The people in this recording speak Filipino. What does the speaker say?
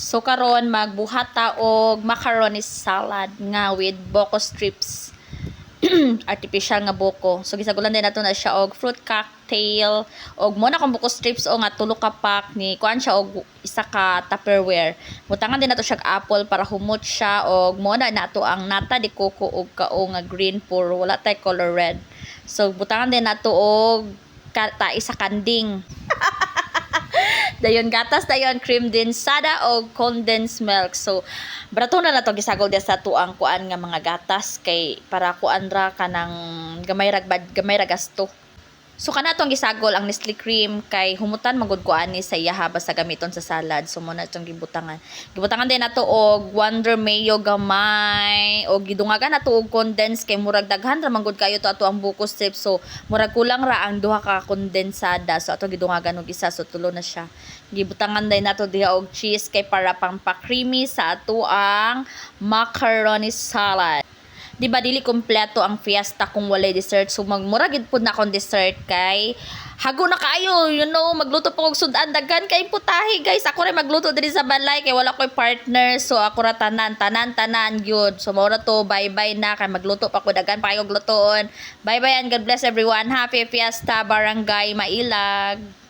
So karon magbuhat ta og macaroni salad nga with buko strips. Artificial nga buko. So gisagulan din nato na siya og fruit cocktail og mo na kung buko strips o nga tulo ka pack ni kuan siya og isa ka Tupperware. Butangan din nato siya apple para humot siya og mo na nato ang nata di coco og kao nga green puro wala tay color red. So butangan din nato og isa kanding. Dayon gatas dayon cream din sada o condensed milk. So brato na nato gisagol dia sa tuang kuan nga mga gatas kay para kuan ra kanang gamay ra gasto. So kana tong gisagol ang Nestle cream kay humutan magud ko ani sa iyaha basta gamiton sa salad. So mo na tong gibutangan. Gibutangan din nato og Wonder Mayo gamay og gidungagan nato og condensed kay murag daghan ra manggod kayo to ato ang buko strips. So murag kulang ra ang duha ka kondensada. So ato gidungagan og isa so tulo na siya. Gibutangan din nato diha og cheese kay para pang pa-creamy sa ato ang macaroni salad. Di ba dili kompleto ang fiesta kung walay dessert. So magmura gid pud na akong dessert kay hago na kayo, magluto pa og sudan daghan kay putahe guys. Ako rin magluto diri sa balay kay wala koy partner. So ako ra tanan gyud. So mao na to, bye-bye na kay magluto pa ko daghan pa kayo glutoon. Bye-bye and God bless everyone. Happy Fiesta Barangay Mailag.